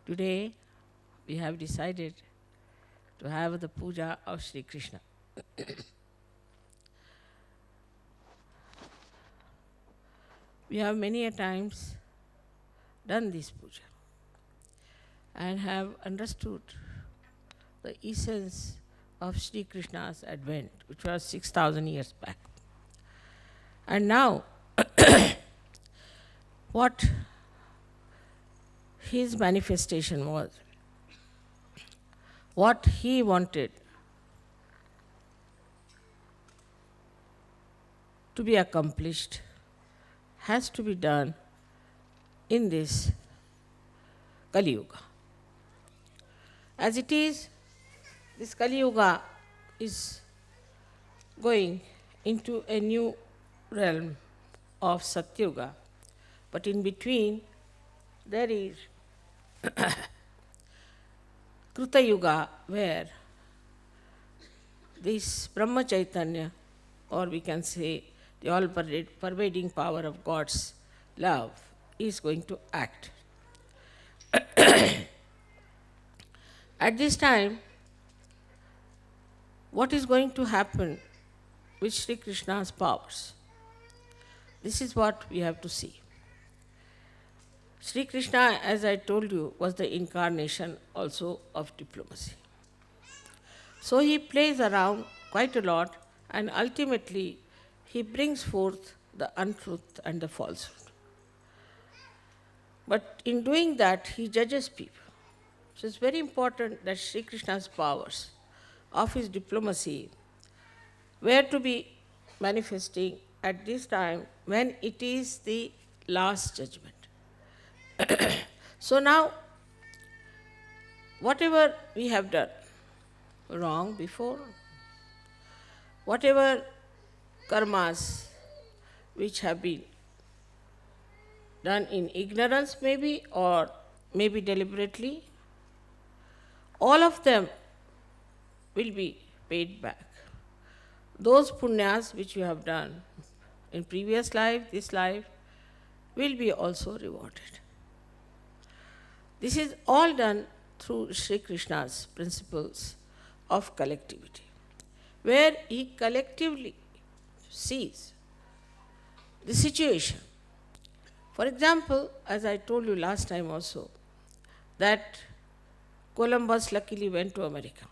Today we have decided to have the puja of Shri Krishna. We have many a times done this puja and have understood the essence of Shri Krishna's advent, which was 6,000 years back. And now, what his manifestation was, what he wanted to be accomplished, has to be done in this Kali Yuga. As it is, this Kali Yuga is going into a new realm of Satyuga, but in between there is Kruta Yuga, where this Brahma Chaitanya, or we can say the all-pervading power of God's love, is going to act. At this time, what is going to happen with Shri Krishna's powers? This is what we have to see. Shri Krishna, as I told you, was the incarnation also of diplomacy. So he plays around quite a lot, and ultimately he brings forth the untruth and the falsehood. But in doing that, he judges people. So it's very important that Shri Krishna's powers of his diplomacy were to be manifesting at this time when it is the last judgment. So now, whatever we have done wrong before, whatever karmas which have been done in ignorance maybe, or maybe deliberately, all of them will be paid back. Those punyas which you have done in previous life, this life, will be also rewarded. This is all done through Shri Krishna's principles of collectivity, where he collectively sees the situation. For example, as I told you last time also, that Columbus luckily went to America.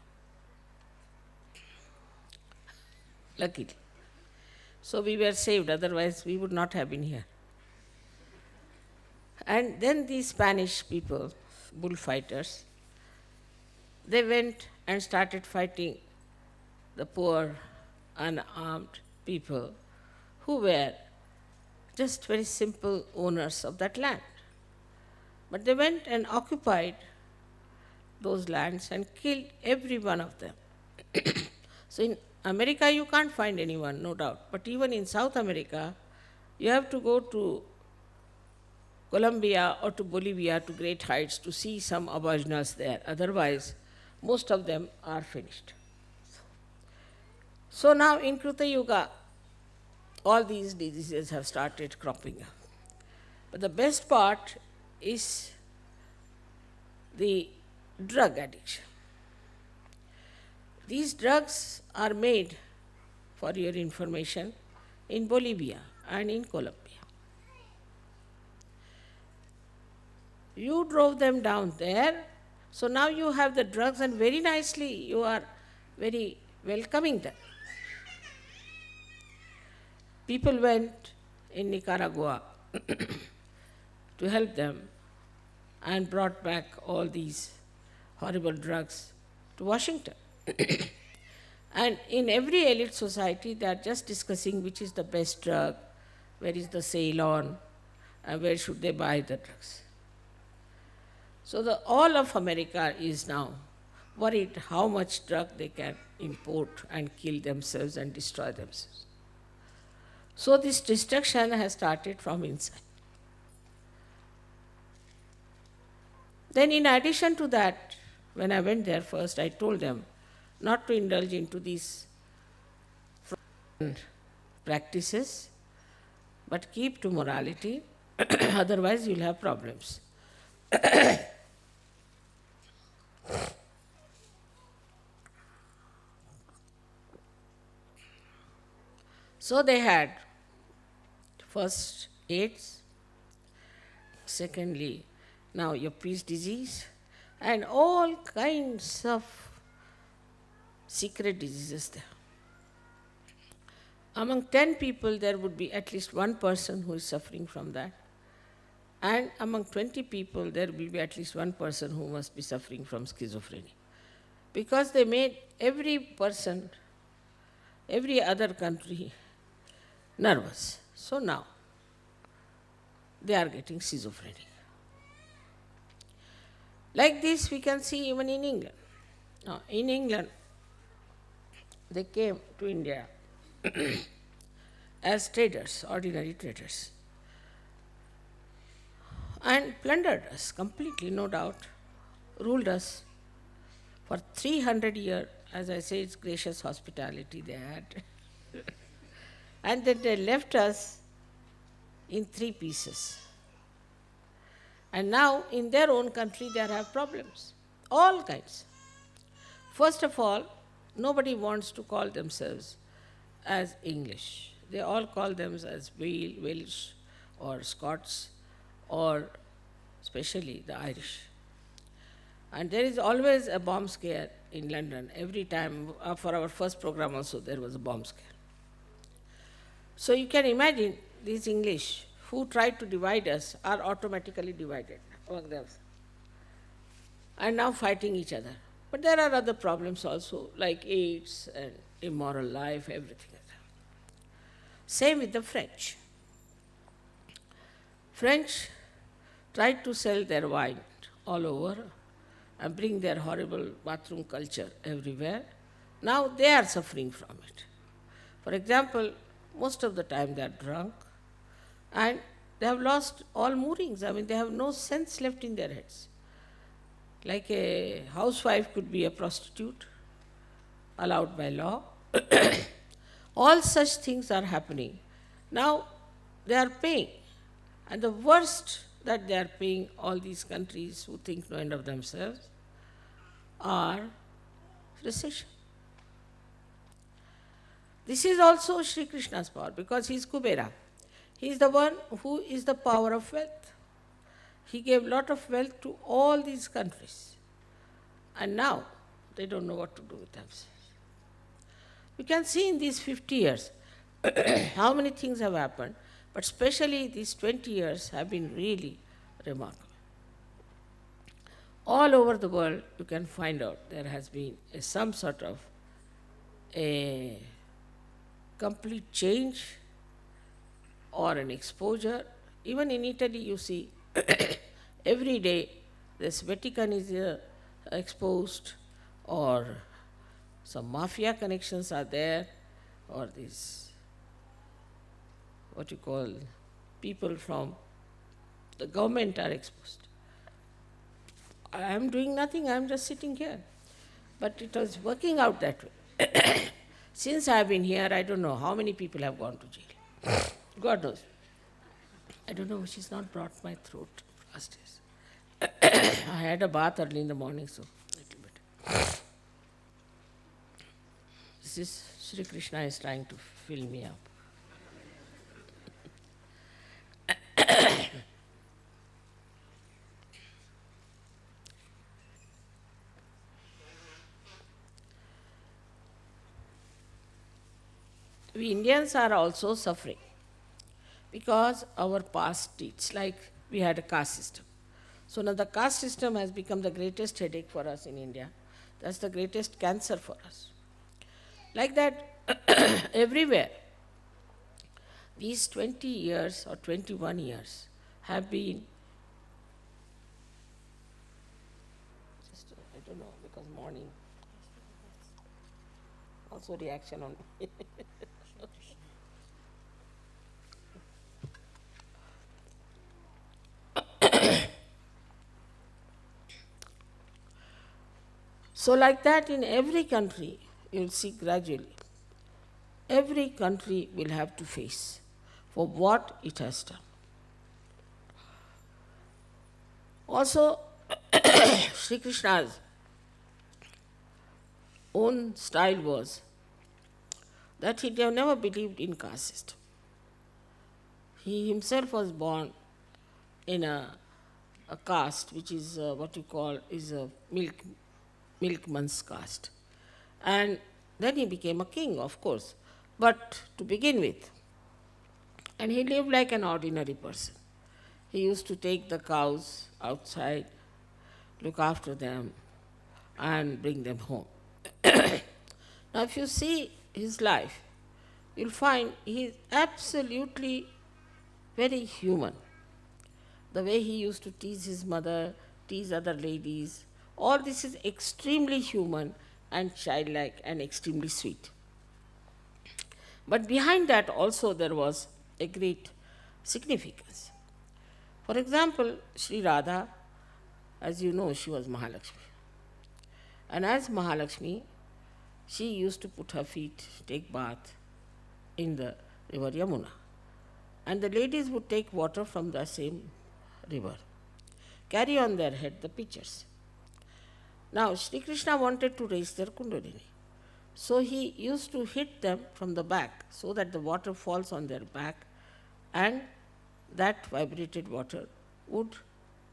Luckily. So we were saved, otherwise we would not have been here. And then these Spanish people, bullfighters, they went and started fighting the poor, unarmed people who were just very simple owners of that land. But they went and occupied those lands and killed every one of them. So in America you can't find anyone, no doubt. But even in South America, you have to go to Colombia or to Bolivia, to great heights, to see some aboriginals there. Otherwise, most of them are finished. So now in Kruta Yuga, all these diseases have started cropping up. But the best part is the drug addiction. These drugs are made, for your information, in Bolivia and in Colombia. You drove them down there, so now you have the drugs, and very nicely you are very welcoming them. People went in Nicaragua to help them and brought back all these horrible drugs to Washington. And in every elite society, they are just discussing which is the best drug, where is the sale on, and where should they buy the drugs. So all of America is now worried how much drug they can import and kill themselves and destroy themselves. So this destruction has started from inside. Then in addition to that, when I went there first, I told them not to indulge into these practices, but keep to morality, otherwise you'll have problems. So they had first AIDS, secondly, now your peace disease, and all kinds of secret diseases there. Among 10 people, there would be at least one person who is suffering from that. And among 20 people, there will be at least one person who must be suffering from schizophrenia. Because they made every person, every other country nervous. So now, they are getting schizophrenia. Like this, we can see even in England. Now, in England, they came to India as traders, ordinary traders, and plundered us completely, no doubt, ruled us for 300 years. As I say, it's gracious hospitality they had. And then they left us in 3 pieces. And now, in their own country, they have problems, all kinds. First of all, nobody wants to call themselves as English. They all call themselves as Welsh or Scots or especially the Irish. And there is always a bomb scare in London. Every time, for our first program also, there was a bomb scare. So you can imagine these English who tried to divide us are automatically divided among them and now fighting each other. But there are other problems also, like AIDS and immoral life, everything. Same with the French. French tried to sell their wine all over and bring their horrible bathroom culture everywhere. Now they are suffering from it. For example, most of the time they are drunk and they have lost all moorings. I mean, they have no sense left in their heads. Like a housewife could be a prostitute, allowed by law. All such things are happening. Now they are paying. And the worst that they are paying, all these countries who think no end of themselves, are recession. This is also Shri Krishna's power because he is Cabella. He is the one who is the power of wealth. He gave lot of wealth to all these countries. And now they don't know what to do with themselves. You can see in these 50 years how many things have happened, but especially these 20 years have been really remarkable. All over the world, you can find out there has been some sort of a complete change or an exposure. Even in Italy, you see, every day this Vatican is exposed, or some mafia connections are there, or these, what you call, people from the government are exposed. I am doing nothing, I am just sitting here. But it was working out that way. Since I have been here, I don't know how many people have gone to jail. God knows. I don't know, which has not brought my throat last days. I had a bath early in the morning, so a little bit. This is Shri Krishna is trying to fill me up. We Indians are also suffering because our past deeds, like we had a caste system. So now the caste system has become the greatest headache for us in India. That's the greatest cancer for us. Like that, everywhere, these 20 years or 21 years have been, I don't know, because morning, also reaction on me. So like that in every country, you'll see gradually, every country will have to face for what it has done. Also, Shri Krishna's own style was that he never believed in caste system. He himself was born in a caste which is what you call is a milkman's caste. And then he became a king, of course, but to begin with. And he lived like an ordinary person. He used to take the cows outside, look after them, and bring them home. Now, if you see his life, you'll find he is absolutely very human. The way he used to tease his mother, tease other ladies, all this is extremely human and childlike and extremely sweet. But behind that also there was a great significance. For example, Sri Radha, as you know, she was Mahalakshmi. And as Mahalakshmi, she used to put her feet, take bath in the river Yamuna. And the ladies would take water from the same river, carry on their head the pitchers. Now, Shri Krishna wanted to raise their kundalini. So he used to hit them from the back so that the water falls on their back and that vibrated water would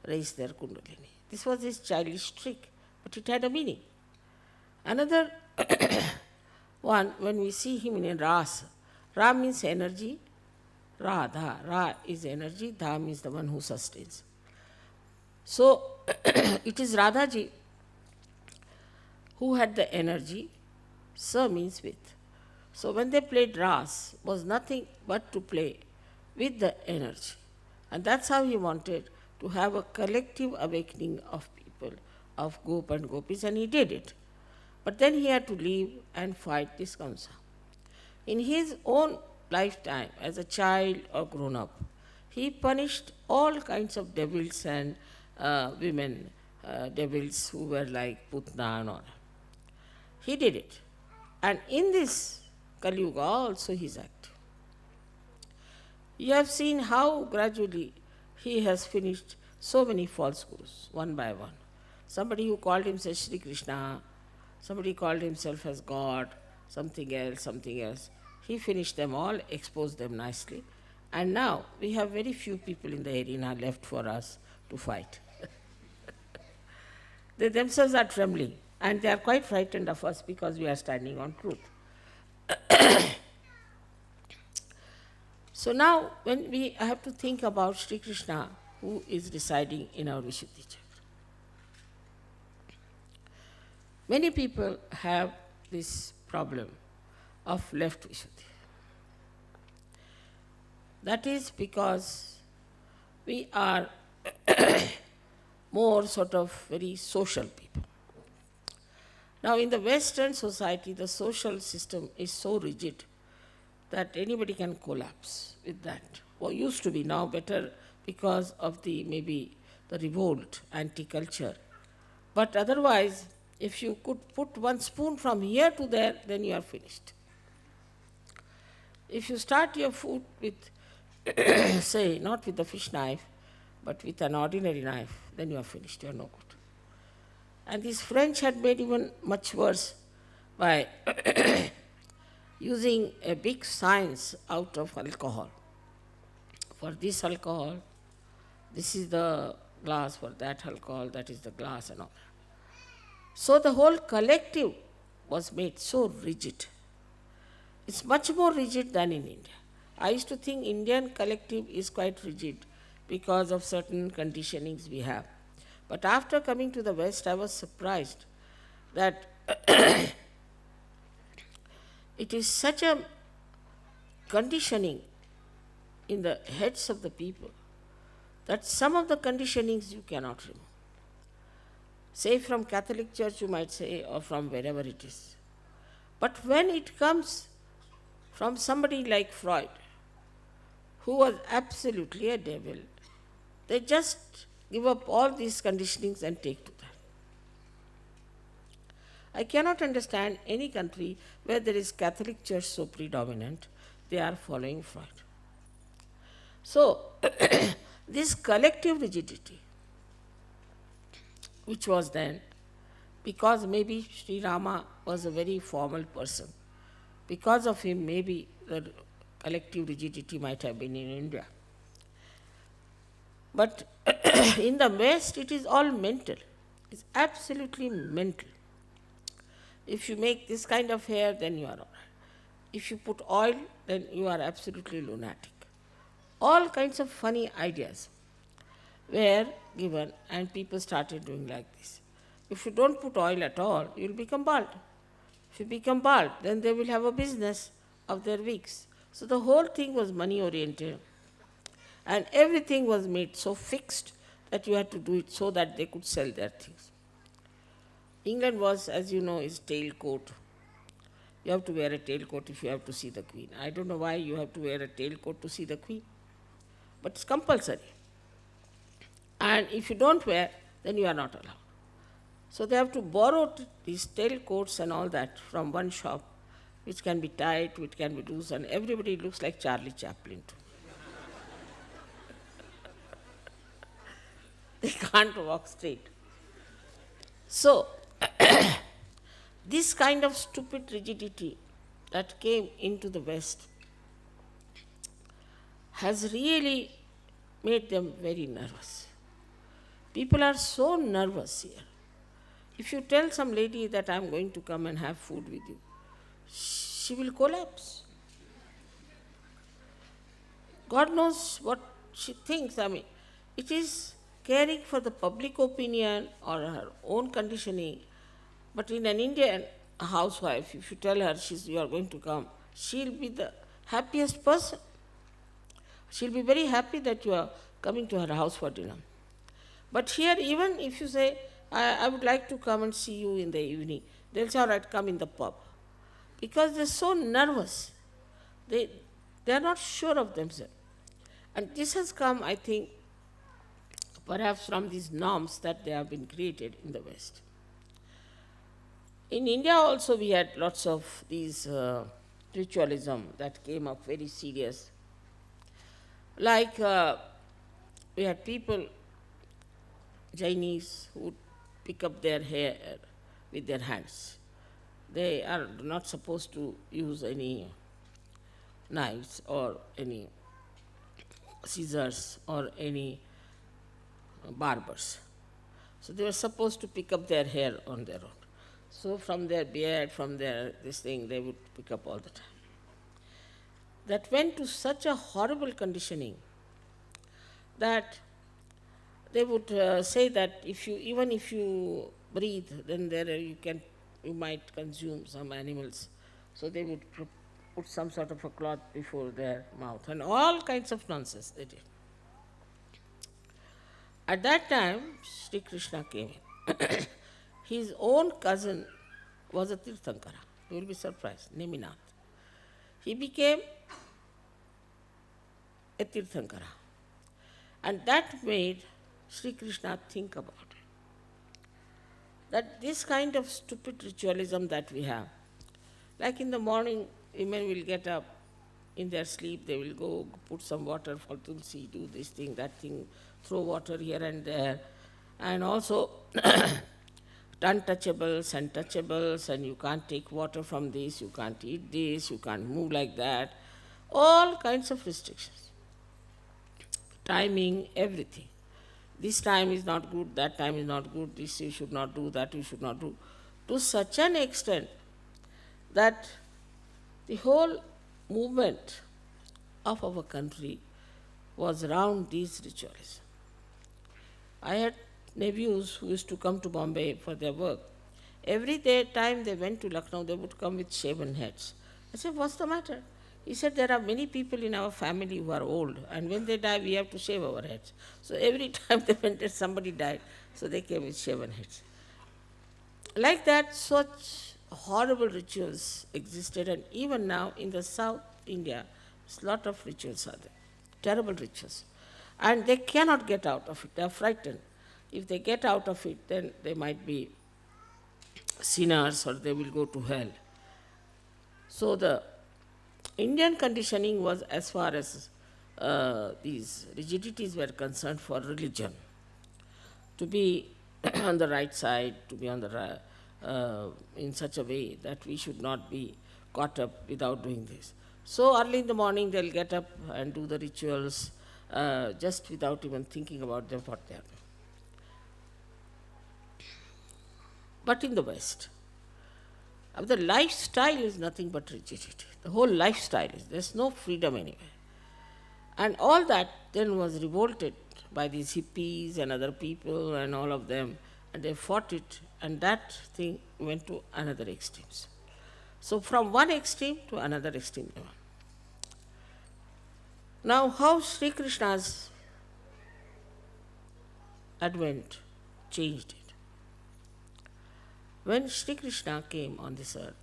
raise their kundalini. This was his childish trick, but it had a meaning. Another one, when we see him in Ras, Ra means energy, Radha, Ra is energy, Dha means the one who sustains. So it is Radhaji who had the energy, Sa means with. So when they played Ras, was nothing but to play with the energy. And that's how he wanted to have a collective awakening of people, of Gop and Gopis, and he did it. But then he had to leave and fight this Kamsa. In his own lifetime, as a child or grown up, he punished all kinds of devils and women, devils who were like Putna and all. He did it. And in this Kali Yuga also he is active. You have seen how gradually he has finished so many false gurus, one by one. Somebody who called himself Shri Krishna, somebody called himself as God, something else. He finished them all, exposed them nicely. And now we have very few people in the arena left for us to fight. They themselves are trembling and they are quite frightened of us because we are standing on truth. So now when we have to think about Shri Krishna who is residing in our Vishuddhi Chakra. Many people have this problem of left Vishuddhi. That is because we are more sort of very social people. Now in the Western society, the social system is so rigid that anybody can collapse with that. Or used to be, now better because of the maybe the revolt, anti-culture. But otherwise, if you could put one spoon from here to there, then you are finished. If you start your food with, say, not with a fish knife, but with an ordinary knife, then you are finished, you are no good. And these French had made even much worse by using a big science out of alcohol. For this alcohol, this is the glass, for that alcohol, that is the glass and all. So the whole collective was made so rigid. It's much more rigid than in India. I used to think Indian collective is quite rigid because of certain conditionings we have. But after coming to the West, I was surprised that it is such a conditioning in the heads of the people that some of the conditionings you cannot remove. Say from Catholic Church you might say, or from wherever it is. But when it comes from somebody like Freud, who was absolutely a devil, they just give up all these conditionings and take to that. I cannot understand any country where there is Catholic Church so predominant, they are following Freud. So, this collective rigidity, which was then, because maybe Sri Rama was a very formal person, Because of him, maybe the collective rigidity might have been in India. But in the West, it is all mental. It's absolutely mental. If you make this kind of hair, then you are all right. If you put oil, then you are absolutely lunatic. All kinds of funny ideas were given, and people started doing like this. If you don't put oil at all, you'll become bald. If you become bald, then they will have a business of their wigs. So the whole thing was money oriented, and everything was made so fixed that you had to do it so that they could sell their things. England was, as you know, is tailcoat. You have to wear a tailcoat if you have to see the Queen. I don't know why you have to wear a tailcoat to see the Queen, but it's compulsory. And if you don't wear, then you are not allowed. So they have to borrow these tailcoats and all that from one shop, which can be tight, which can be loose, and everybody looks like Charlie Chaplin too. They can't walk straight. So, this kind of stupid rigidity that came into the West has really made them very nervous. People are so nervous here. If you tell some lady that I'm going to come and have food with you, she will collapse. God knows what she thinks. I mean, it is caring for the public opinion or her own conditioning. But in an Indian housewife, if you tell her you are going to come, she'll be the happiest person. She'll be very happy that you are coming to her house for dinner. But here, even if you say, I would like to come and see you in the evening, they'll say, all right, come in the pub. Because they're so nervous. They are not sure of themselves. And this has come, I think, perhaps from these norms that they have been created in the West. In India also we had lots of these ritualism that came up very serious. Like we had people, Jainis, who would pick up their hair with their hands. They are not supposed to use any knives or any scissors or any barbers. So they were supposed to pick up their hair on their own. So from their beard, from their this thing, they would pick up all the time. That went to such a horrible conditioning that they would say that even if you breathe, then you might consume some animals. So they would put some sort of a cloth before their mouth, and all kinds of nonsense they did. At that time, Shri Krishna came in. His own cousin was a Tirthankara. You will be surprised, Neminath. He became a Tirthankara. And that made Shri Krishna think about it. That this kind of stupid ritualism that we have, like in the morning, women will get up in their sleep, they will go put some water for Tulsi, do this thing, that thing, throw water here and there, and also untouchables and touchables, and you can't take water from this, you can't eat this, you can't move like that, all kinds of restrictions. Timing, everything. This time is not good, that time is not good, this you should not do, that you should not do. To such an extent that the whole movement of our country was around these rituals. I had nephews who used to come to Bombay for their work. Every time they went to Lucknow, they would come with shaven heads. I said, what's the matter? He said, there are many people in our family who are old, and when they die, we have to shave our heads. So every time they went there, somebody died, so they came with shaven heads. Like that, such horrible rituals existed, and even now in the South India, a lot of rituals are there, terrible rituals. And they cannot get out of it, they are frightened. If they get out of it, then they might be sinners or they will go to hell. So the Indian conditioning was, as far as these rigidities were concerned, for religion. To be on the right side, to be on the in such a way that we should not be caught up without doing this. So early in the morning they'll get up and do the rituals just without even thinking about them what they are doing. But in the West, the lifestyle is nothing but rigidity. The whole lifestyle is, there's no freedom anywhere. And all that then was revolted by these hippies and other people and all of them, and they fought it, and that thing went to another extremes. So from one extreme to another extreme. Now, how Sri Krishna's advent changed it. When Shri Krishna came on this earth,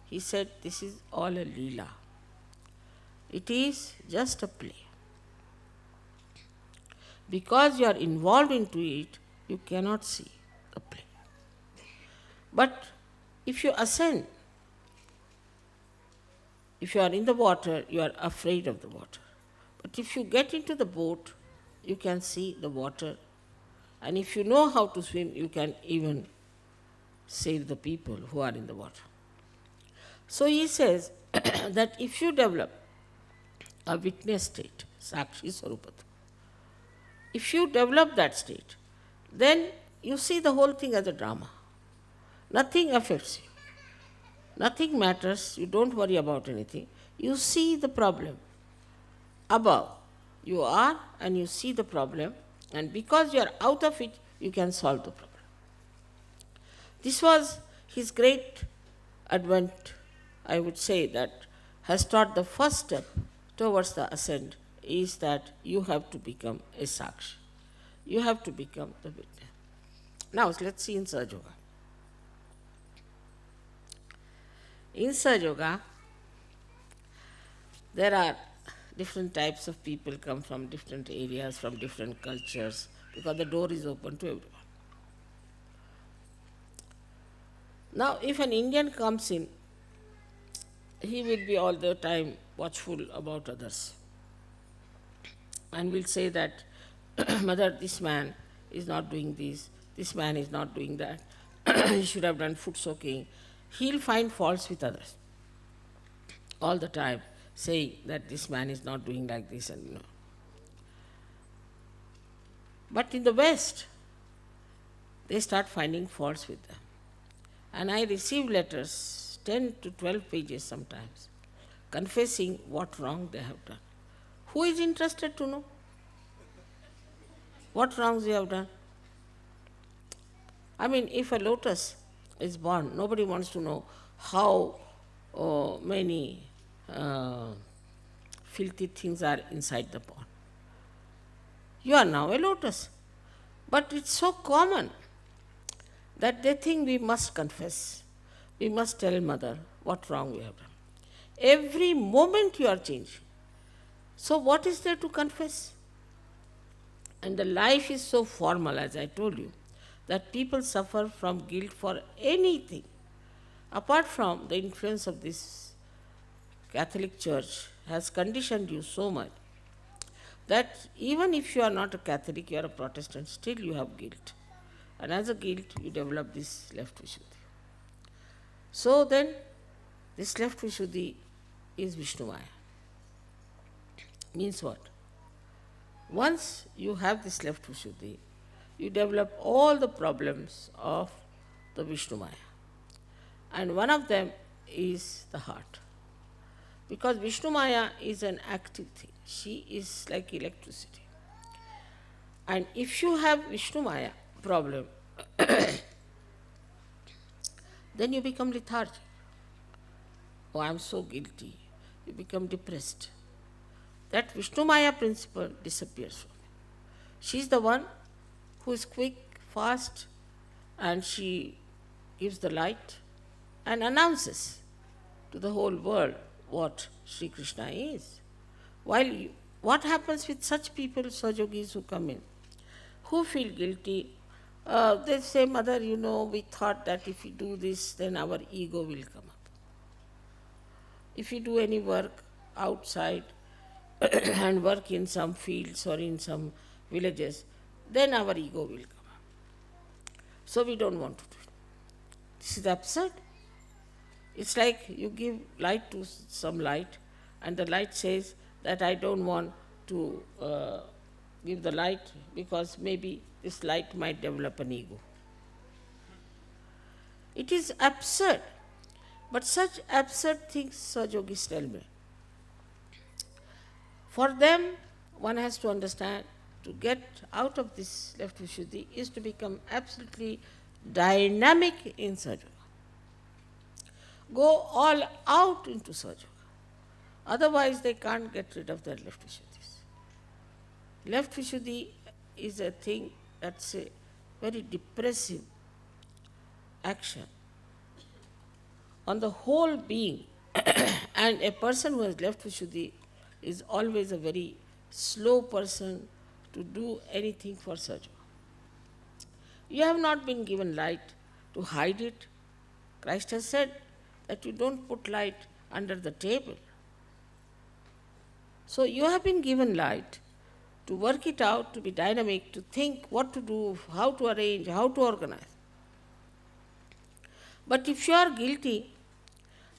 he said, this is all a leela. It is just a play. Because you are involved into it, you cannot see the play. But if you ascend, if you are in the water, you are afraid of the water. But if you get into the boat, you can see the water. And if you know how to swim, you can even save the people who are in the water. So he says that if you develop a witness state, Sakshi Swarupata, if you develop that state, then you see the whole thing as a drama. Nothing affects you. Nothing matters. You don't worry about anything. You see the problem above. You are and you see the problem, and because you are out of it, you can solve the problem. This was his great advent, I would say, that has taught the first step towards the ascent is that you have to become a Sakshi. You have to become the witness. Now, let's see in Sahaja Yoga. In Sahaja Yoga, there are different types of people come from different areas, from different cultures, because the door is open to everyone. Now, if an Indian comes in, he will be all the time watchful about others and will say that, Mother, this man is not doing this man is not doing that, he should have done foot soaking. He'll find faults with others all the time, saying that this man is not doing like this and But in the West, they start finding faults with them. And I receive letters, 10 to 12 pages sometimes, confessing what wrong they have done. Who is interested to know what wrongs they have done? I mean, if a lotus is born, nobody wants to know how many filthy things are inside the pond. You are now a lotus. But it's so common that they think we must confess. We must tell Mother what wrong we have done. Every moment you are changing. So what is there to confess? And the life is so formal, as I told you, that people suffer from guilt for anything. Apart from the influence of this Catholic Church has conditioned you so much that even if you are not a Catholic, you are a Protestant, still you have guilt. And as a guilt, you develop this left Vishuddhi. So then, this left Vishuddhi is Vishnumaya. Means what? Once you have this left Vishuddhi, you develop all the problems of the Vishnumaya. And one of them is the heart. Because Vishnumaya is an active thing. She is like electricity. And if you have Vishnumaya problem, then you become lethargic. Oh, I am so guilty. You become depressed. That Vishnumaya principle disappears from you. She is the one who is quick, fast, and she gives the light and announces to the whole world what Shri Krishna is. What happens with such people, Sahajogis who come in, who feel guilty? They say, Mother, we thought that if we do this, then our ego will come up. If we do any work outside and work in some fields or in some villages, then our ego will come up. So we don't want to do it. This is absurd. It's like you give light to some light, and the light says that I don't want to give the light because maybe this light might develop an ego. It is absurd, but such absurd things Saj Yogis tell me. For them, one has to understand to get out of this left Vishuddhi is to become absolutely dynamic in Saja. Go all out into Saja. Otherwise, they can't get rid of their left Vishuddhis. Left Vishuddhi is a thing that's a very depressive action on the whole being. And a person who has left Vishuddhi is always a very slow person to do anything for Saja. You have not been given light to hide it. Christ has said that you don't put light under the table. So you have been given light to work it out, to be dynamic, to think what to do, how to arrange, how to organize. But if you are guilty,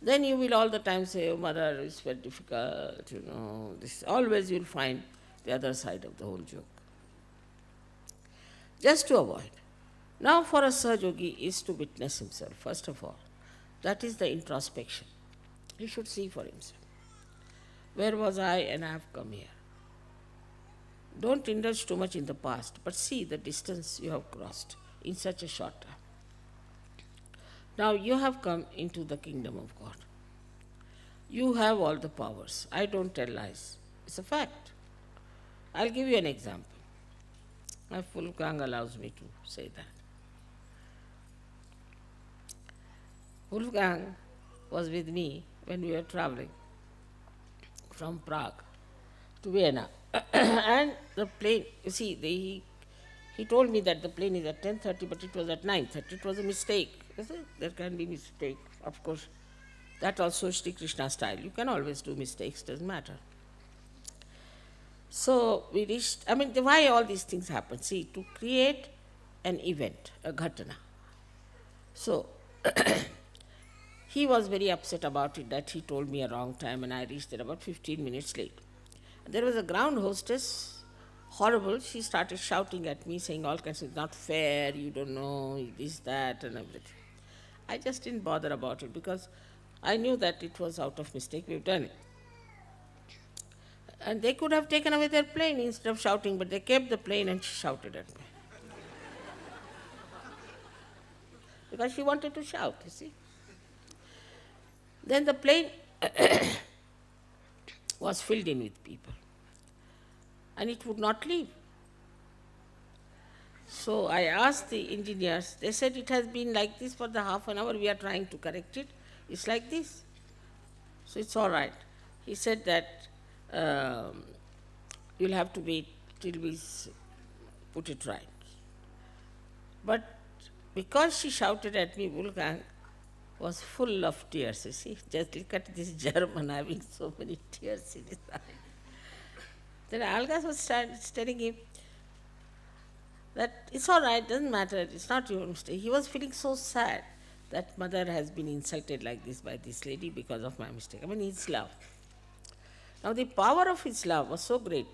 then you will all the time say, oh, mother, it's very difficult, this. Always you will find the other side of the whole joke. Just to avoid. Now for a Sahajogi is to witness himself, first of all. That is the introspection. He should see for himself. Where was I and I have come here? Don't indulge too much in the past, but see the distance you have crossed in such a short time. Now you have come into the kingdom of God. You have all the powers. I don't tell lies. It's a fact. I'll give you an example. My full gang allows me to say that. Wolfgang was with me when we were traveling from Prague to Vienna. And the plane, you see, he told me that the plane is at 10:30, but it was at 9:30. It was a mistake. There can be mistake, of course. That also Shri Krishna style. You can always do mistakes, doesn't matter. So we reached, why all these things happen? See, to create an event, a ghatana. So he was very upset about it, that he told me a wrong time and I reached there about 15 minutes late. There was a ground hostess, horrible. She started shouting at me, saying all kinds of, it's not fair, you don't know, this, that, and everything. I just didn't bother about it because I knew that it was out of mistake, we've done it. And they could have taken away their plane instead of shouting, but they kept the plane and she shouted at me. Because she wanted to shout, you see. Then the plane was filled in with people. And it would not leave. So I asked the engineers, they said it has been like this for the half an hour, we are trying to correct it. It's like this. So it's all right. He said that you'll have to wait till we put it right. But because she shouted at me, Wolfgang was full of tears, you see. Just look at this German having so many tears in his eyes. Then Algas was telling him that it's all right, doesn't matter, it's not your mistake. He was feeling so sad that mother has been insulted like this by this lady because of my mistake. His love. Now the power of his love was so great.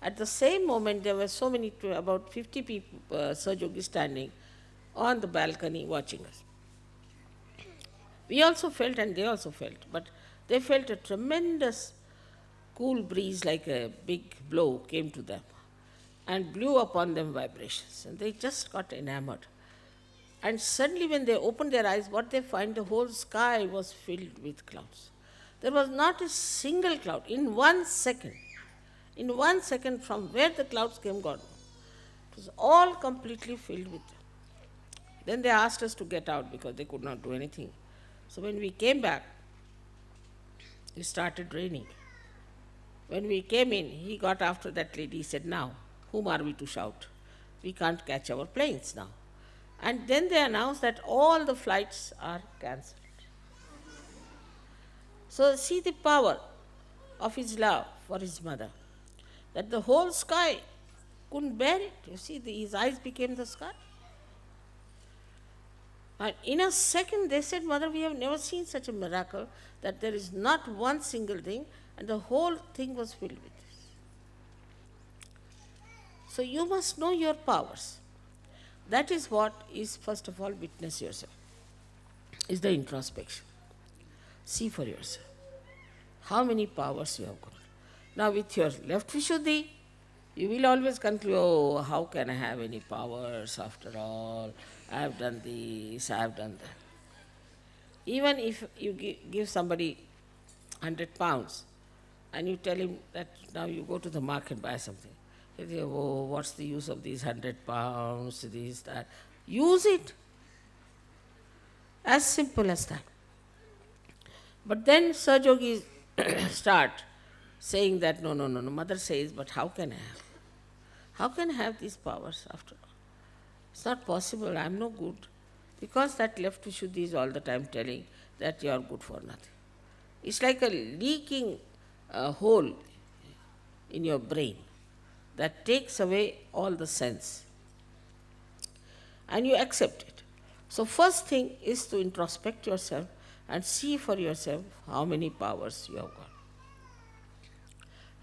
At the same moment, there were so many, about 50 people, Sahajogi standing on the balcony watching us. We also felt and they also felt, but they felt a tremendous cool breeze like a big blow came to them and blew upon them vibrations, and they just got enamored. And suddenly when they opened their eyes, what they find, the whole sky was filled with clouds. There was not a single cloud. In 1 second, from where the clouds came, God knows. It was all completely filled with them. Then they asked us to get out because they could not do anything. So when we came back, it started raining. When we came in, he got after that lady, he said, now, whom are we to shout? We can't catch our planes now. And then they announced that all the flights are cancelled. So see the power of his love for his mother, that the whole sky couldn't bear it. You see, his eyes became the sky. And in a second, they said, Mother, we have never seen such a miracle that there is not one single thing, and the whole thing was filled with this. So you must know your powers. That is what is, first of all, witness yourself, is the introspection. See for yourself how many powers you have got. Now, with your left Vishuddhi, you will always conclude, oh, how can I have any powers after all? I have done this, I have done that. Even if you give somebody 100 pounds and you tell him that now you go to the market, buy something. He say, oh, what's the use of these 100 pounds, this, that. Use it. As simple as that. But then Sahajogis start saying that, no, no, no, no. Mother says, but how can I have? How can I have these powers after all? It's not possible, I'm no good. Because that left Vishuddhi is all the time telling that you are good for nothing. It's like a leaking hole in your brain that takes away all the sense. And you accept it. So first thing is to introspect yourself and see for yourself how many powers you have got.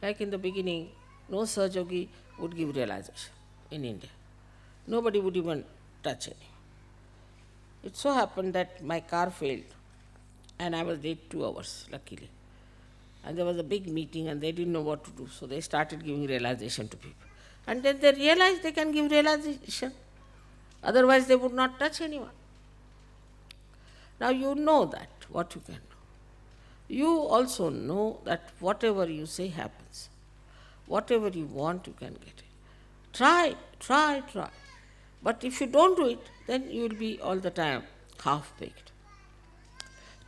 Like in the beginning, no Sahajogi would give realization in India. Nobody would even touch any. It so happened that my car failed and I was late 2 hours, luckily. And there was a big meeting and they didn't know what to do, so they started giving realization to people. And then they realized they can give realization, otherwise they would not touch anyone. Now you know that, what you can do. You also know that whatever you say happens. Whatever you want, you can get it. Try, try, try. But if you don't do it, then you will be all the time half-baked.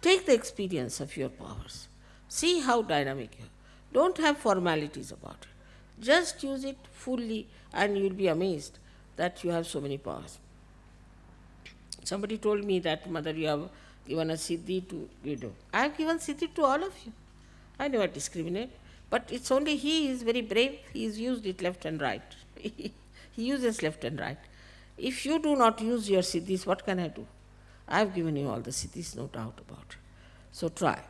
Take the experience of your powers. See how dynamic you are. Don't have formalities about it. Just use it fully and you will be amazed that you have so many powers. Somebody told me that, Mother, you have given a siddhi to widow. I have given siddhi to all of you. I never discriminate. But it's only he is very brave. He has used it left and right. He uses left and right. If you do not use your siddhis, what can I do? I have given you all the siddhis, no doubt about it. So try.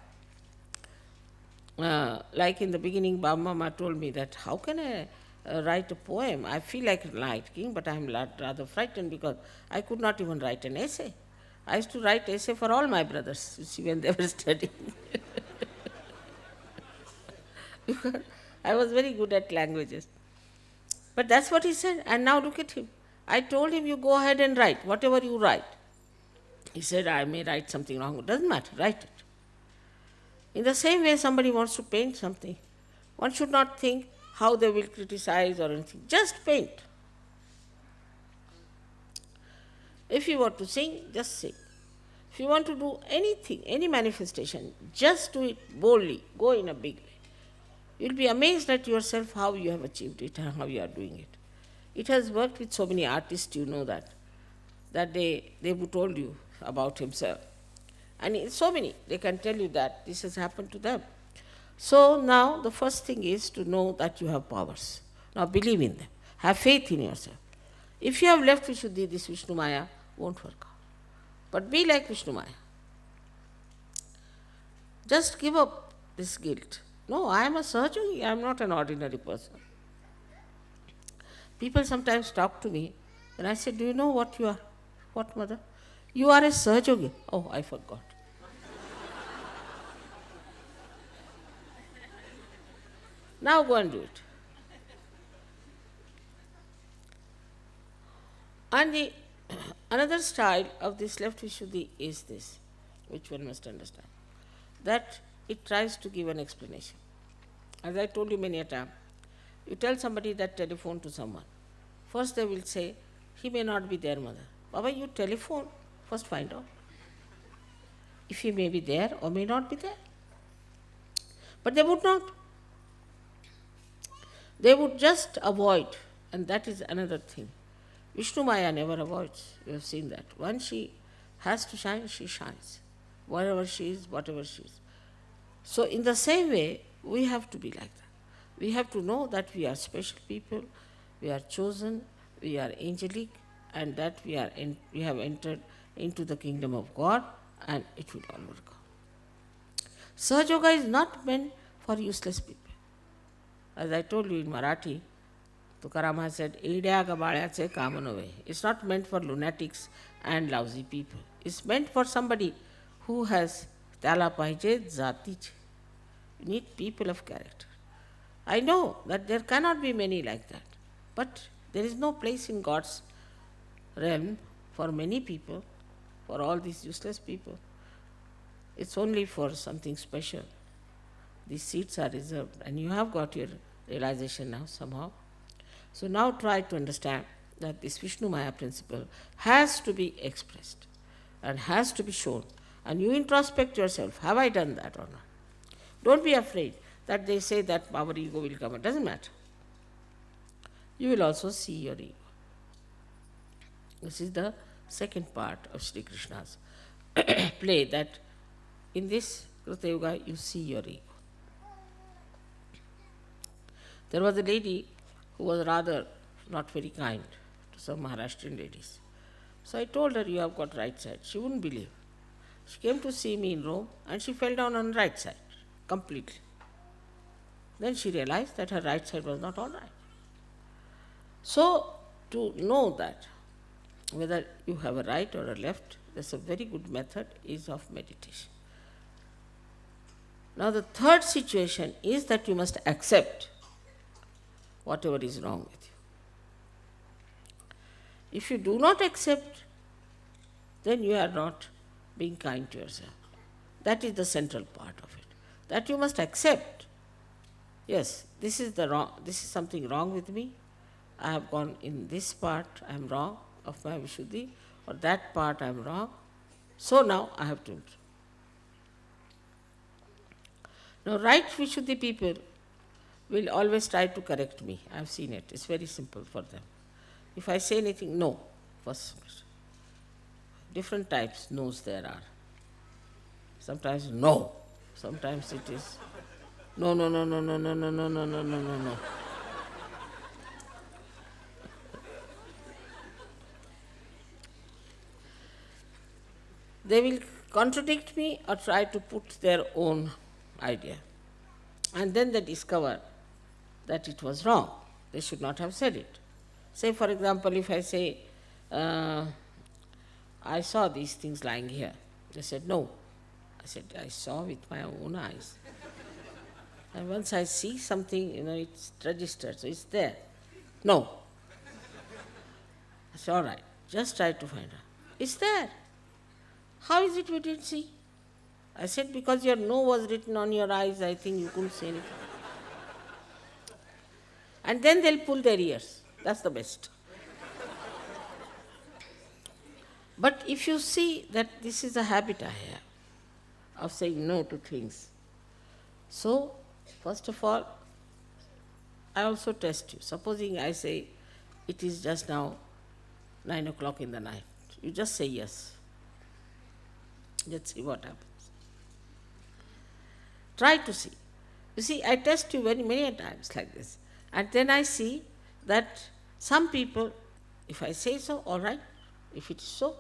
Like in the beginning, Baba Mama told me that how can I write a poem? I feel like writing, but I am rather frightened because I could not even write an essay. I used to write essay for all my brothers, you see, when they were studying. Because I was very good at languages. But that's what he said, and now look at him. I told him, you go ahead and write, whatever you write. He said, I may write something wrong. It doesn't matter, write it. In the same way, somebody wants to paint something. One should not think how they will criticize or anything. Just paint. If you want to sing, just sing. If you want to do anything, any manifestation, just do it boldly. Go in a big way. You'll be amazed at yourself how you have achieved it and how you are doing it. It has worked with so many artists, you know that they would told you about himself. And it's so many, they can tell you that this has happened to them. So now the first thing is to know that you have powers. Now believe in them. Have faith in yourself. If you have left Vishuddhi, this Vishnu Maya won't work out. But be like Vishnu Maya. Just give up this guilt. No, I am a Sahajogi, I am not an ordinary person. People sometimes talk to me and I say, do you know what you are? What, Mother? You are a Sahajogi. Oh, I forgot. Now go and do it. And another style of this left Vishuddhi is this, which one must understand, that it tries to give an explanation. As I told you many a time, you tell somebody that telephone to someone. First they will say, he may not be there, Mother. Baba, you telephone, first find out if he may be there or may not be there. But they would not. They would just avoid, and that is another thing. Vishnu Maya never avoids, you have seen that. Once she has to shine, she shines. Wherever she is, whatever she is. So in the same way, we have to be like that. We have to know that we are special people, we are chosen, we are angelic, and that we have entered into the kingdom of God, and it will all work out. Sahaja Yoga is not meant for useless people. As I told you in Marathi, Tukaram has said, "Edya gabaळ्याचे काम नव्हे." It's not meant for lunatics and lousy people. It's meant for somebody who has त्याला पाहिजे जातीचे. You need people of character. I know that there cannot be many like that, but there is no place in God's realm for many people, for all these useless people. It's only for something special. These seats are reserved, and you have got your realization now somehow. So now try to understand that this Vishnu Maya principle has to be expressed and has to be shown. And you introspect yourself, have I done that or not? Don't be afraid that they say that our ego will come. It doesn't matter. You will also see your ego. This is the second part of Shri Krishna's play, that in this Krita Yuga you see your ego. There was a lady who was rather not very kind to some Maharashtrian ladies. So I told her, you have got right side. She wouldn't believe. She came to see me in Rome and she fell down on right side completely. Then she realized that her right side was not all right. So to know that whether you have a right or a left, that's a very good method, is of meditation. Now the third situation is that you must accept whatever is wrong with you. If you do not accept, then you are not being kind to yourself. That is the central part of it. That you must accept. Yes, this is something wrong with me. I have gone in this part, I am wrong of my Vishuddhi, or that part I am wrong. So now I have to improve. Now right Vishuddhi people will always try to correct me. I have seen it. It's very simple for them. If I say anything, no. First, different types no's there are. Sometimes no. Sometimes it is no, no, no, no, no, no, no, no, no, no, no, no, no. They will contradict me or try to put their own idea. And then they discover that it was wrong. They should not have said it. Say, for example, if I say, I saw these things lying here. They said, no. I said, I saw with my own eyes. And once I see something, it's registered, so it's there. No. I said, all right, just try to find out. It's there. How is it we didn't see? I said, because your no was written on your eyes, I think you couldn't say anything. And then they'll pull their ears. That's the best. But if you see that this is a habit I have of saying no to things, so first of all, I also test you. Supposing I say, it is just now 9 o'clock in the night. You just say yes. Let's see what happens. Try to see. You see, I test you many times like this. And then I see that some people, if I say so, all right. If it is so,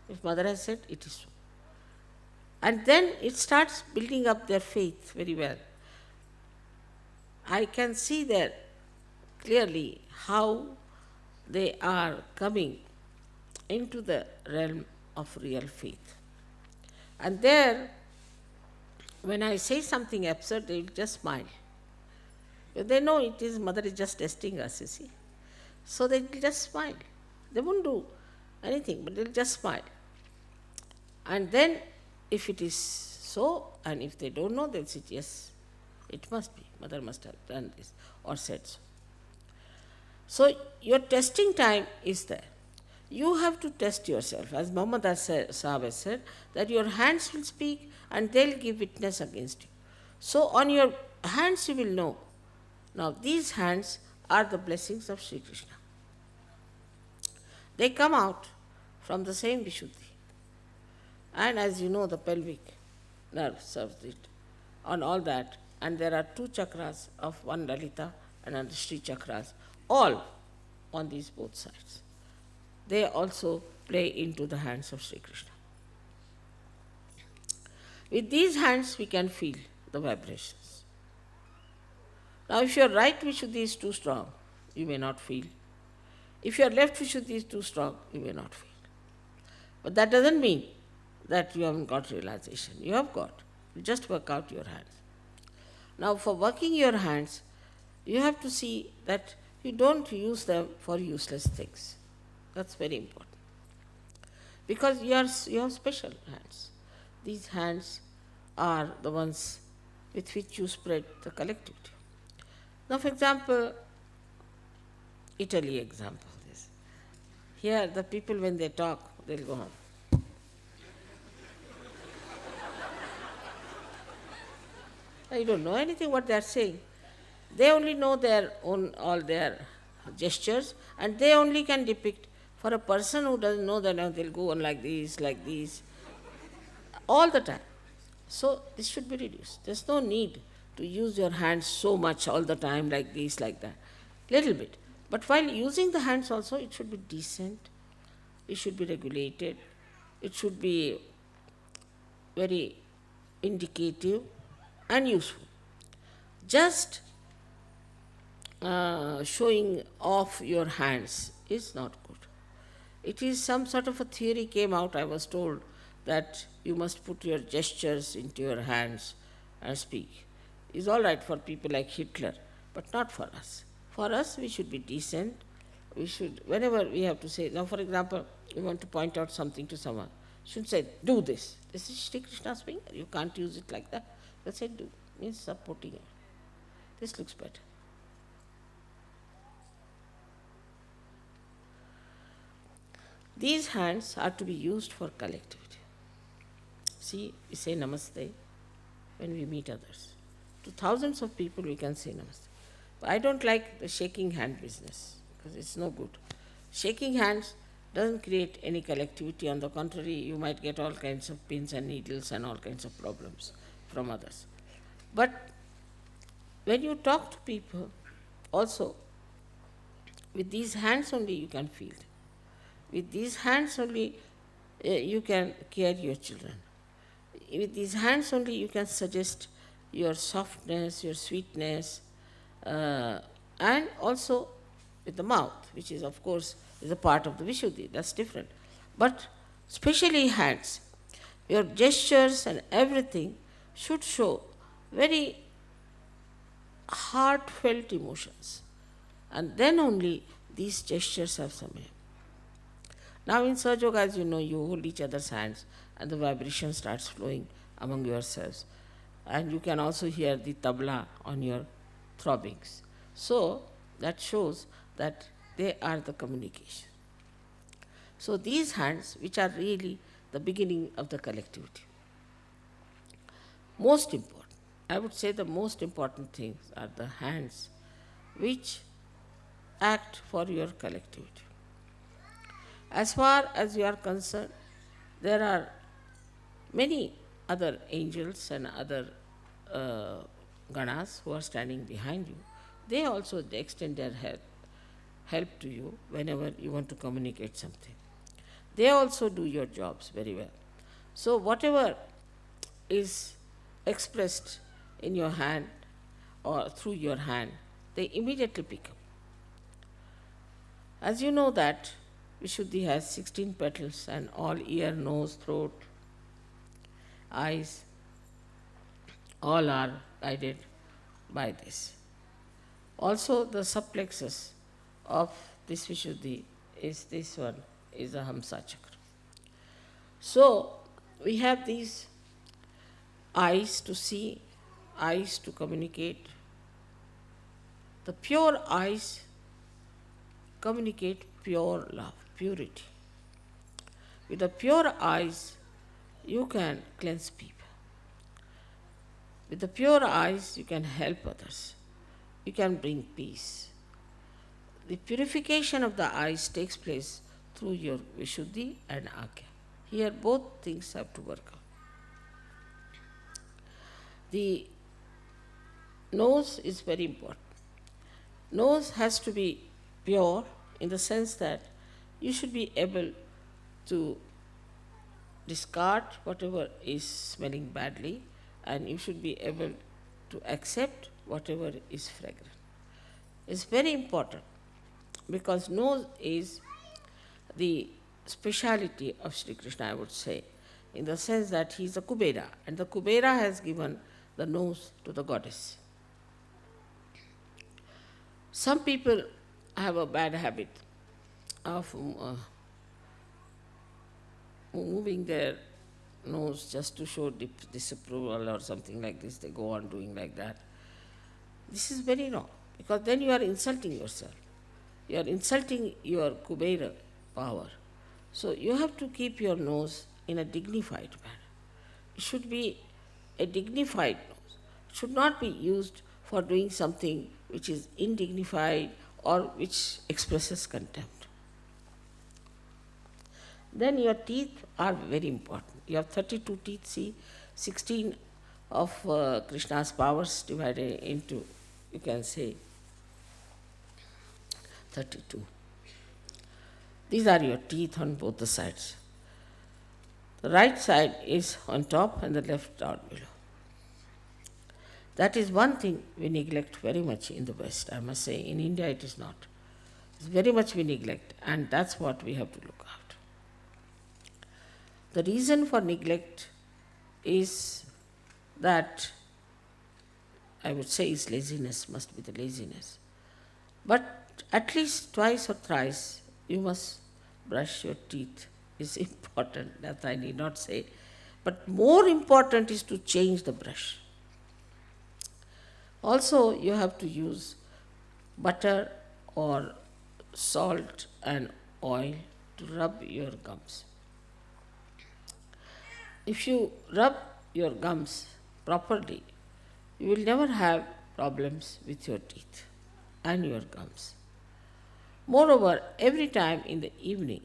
if Mother has said, it is so. And then it starts building up their faith very well. I can see there clearly how they are coming into the realm of real faith. And there, when I say something absurd, they will just smile. They know it is Mother is just testing us, you see. So they will just smile. They won't do anything, but they'll just smile. And then, if it is so, and if they don't know, they'll say, yes, it must be. Mother must have done this or said so. So your testing time is there. You have to test yourself. As Muhammad Sahib has said, that your hands will speak and they'll give witness against you. So on your hands you will know. Now these hands are the blessings of Shri Krishna. They come out from the same Vishuddhi. And as you know, the pelvic nerve serves it on all that. And there are 2 chakras of one Lalita and Sri chakras, all on these both sides. They also play into the hands of Shri Krishna. With these hands, we can feel the vibrations. Now, if your right Vishuddhi is too strong, you may not feel. If your left Vishuddhi is too strong, you may not feel. But that doesn't mean that you haven't got realization. You have got. You just work out your hands. Now, for working your hands, you have to see that you don't use them for useless things. That's very important. Because you have special hands. These hands are the ones with which you spread the collectivity. Now, for example, Italy example. This. Here, the people when they talk, they'll go home. I don't know anything what they are saying. They only know their own, all their gestures, and they only can depict. For a person who doesn't know that, now they'll go on like this, all the time. So this should be reduced. There's no need to use your hands so much all the time, like this, like that. Little bit. But while using the hands also, it should be decent, it should be regulated, it should be very indicative and useful. Just showing off your hands is not good. It is some sort of a theory came out, I was told, that you must put your gestures into your hands and speak. It's all right for people like Hitler, but not for us. For us, we should be decent. We should, whenever we have to say, now for example, we want to point out something to someone, should say, do this. This is Shri Krishna's finger. You can't use it like that. Let's say do, means supporting it. This looks better. These hands are to be used for collectivity. See, we say namaste when we meet others. To thousands of people we can say namaste. But I don't like the shaking hand business because it's no good. Shaking hands doesn't create any collectivity. On the contrary, you might get all kinds of pins and needles and all kinds of problems from others. But when you talk to people, also, with these hands only you can feel. With these hands only you can care your children. With these hands only you can suggest your softness, your sweetness, and also with the mouth, which is of course is a part of the Vishuddhi, that's different. But especially hands, your gestures and everything should show very heartfelt emotions. And then only these gestures have some aim. Now in Sahaja Yoga, as you know, you hold each other's hands and the vibration starts flowing among yourselves. And you can also hear the tabla on your throbbings. So that shows that they are the communication. So these hands, which are really the beginning of the collectivity. Most important, I would say the most important things are the hands which act for your collectivity. As far as you are concerned, there are many other angels and other ganas who are standing behind you. They also extend their help to you whenever you want to communicate something. They also do your jobs very well. So whatever is expressed in your hand or through your hand, they immediately pick up. As you know that Vishuddhi has 16 petals and all ear, nose, throat, eyes, all are guided by this. Also the subplexus of this Vishuddhi is this one, is the Hamsa Chakra. So we have these eyes to see, eyes to communicate. The pure eyes communicate pure love, purity. With the pure eyes, you can cleanse people. With the pure eyes, you can help others. You can bring peace. The purification of the eyes takes place through your Vishuddhi and Agya. Here both things have to work out. The nose is very important. Nose has to be pure in the sense that you should be able to discard whatever is smelling badly, and you should be able to accept whatever is fragrant. It's very important because nose is the speciality of Shri Krishna, I would say, in the sense that he is a Kubera, and the Kubera has given the nose to the goddess. Some people have a bad habit of moving their nose just to show disapproval or something like this. They go on doing like that. This is very wrong, because then you are insulting yourself. You are insulting your Kubera power. So you have to keep your nose in a dignified manner. It should be a dignified nose. It should not be used for doing something which is indignified or which expresses contempt. Then your teeth are very important. You have 32 teeth, see, 16 of Krishna's powers divided into, you can say, 32. These are your teeth on both the sides. The right side is on top and the left down below. That is one thing we neglect very much in the West, I must say. In India it is not. It's very much we neglect, and that's what we have to look after. The reason for neglect is that, I would say, is laziness, must be the laziness. But at least twice or thrice you must brush your teeth. Is important, that I need not say. But more important is to change the brush. Also, you have to use butter or salt and oil to rub your gums. If you rub your gums properly, you will never have problems with your teeth and your gums. Moreover, every time in the evening,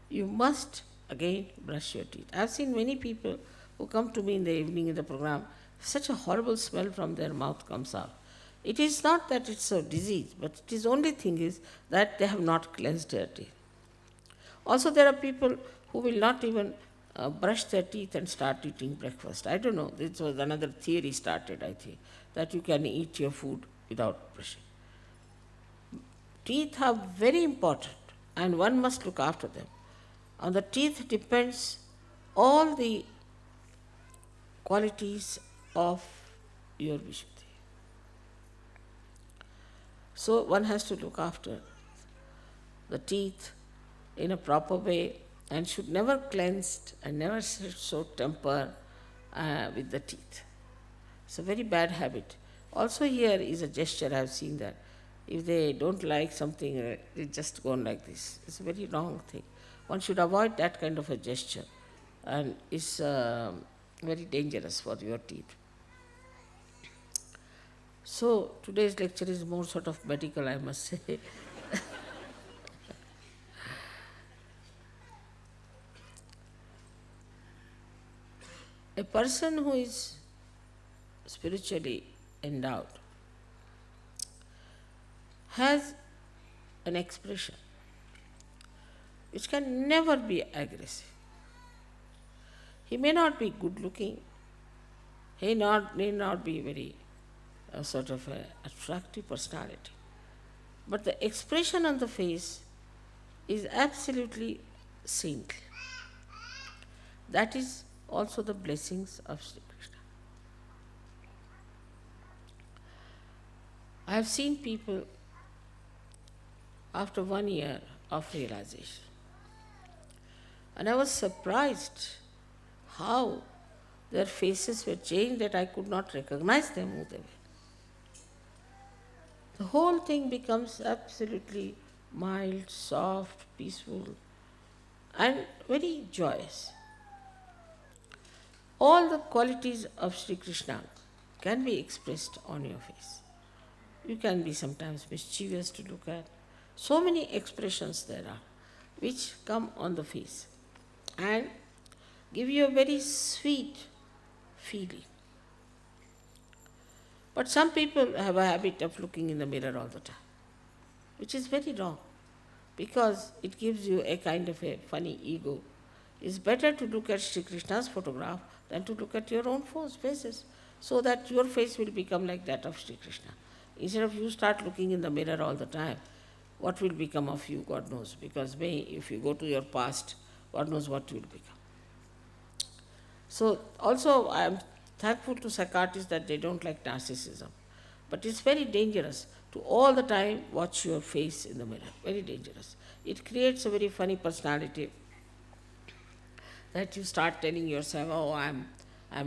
you must again brush your teeth. I have seen many people who come to me in the evening in the program, such a horrible smell from their mouth comes out. It is not that it's a disease, but it is only thing is that they have not cleansed their teeth. Also, there are people who will not even brush their teeth and start eating breakfast. I don't know, this was another theory started, I think, that you can eat your food without brushing. Teeth are very important and one must look after them. On the teeth depends all the qualities of your Vishuddhi. So one has to look after the teeth in a proper way and should never cleanse and never show temper with the teeth. It's a very bad habit. Also here is a gesture, I have seen that. If they don't like something, they just go on like this. It's a very wrong thing. One should avoid that kind of a gesture, and it's very dangerous for your teeth. So today's lecture is more sort of medical, I must say. A person who is spiritually endowed has an expression which can never be aggressive. He may not be good looking, he may not be very sort of attractive personality, but the expression on the face is absolutely saintly. That is also the blessings of Shri Krishna. I have seen people after 1 year of realization, and I was surprised how their faces were changed that I could not recognize them who they were. The whole thing becomes absolutely mild, soft, peaceful, and very joyous. All the qualities of Shri Krishna can be expressed on your face. You can be sometimes mischievous to look at. So many expressions there are which come on the face and give you a very sweet feeling. But some people have a habit of looking in the mirror all the time, which is very wrong. because it gives you a kind of a funny ego. It's better to look at Sri Krishna's photograph than to look at your own faces, so that your face will become like that of Sri Krishna. Instead of you start looking in the mirror all the time, what will become of you, God knows, because if you go to your past, God knows what will become. So also I am thankful to psychiatrists that they don't like narcissism. But it's very dangerous to all the time watch your face in the mirror. Very dangerous. It creates a very funny personality that you start telling yourself, oh, I'm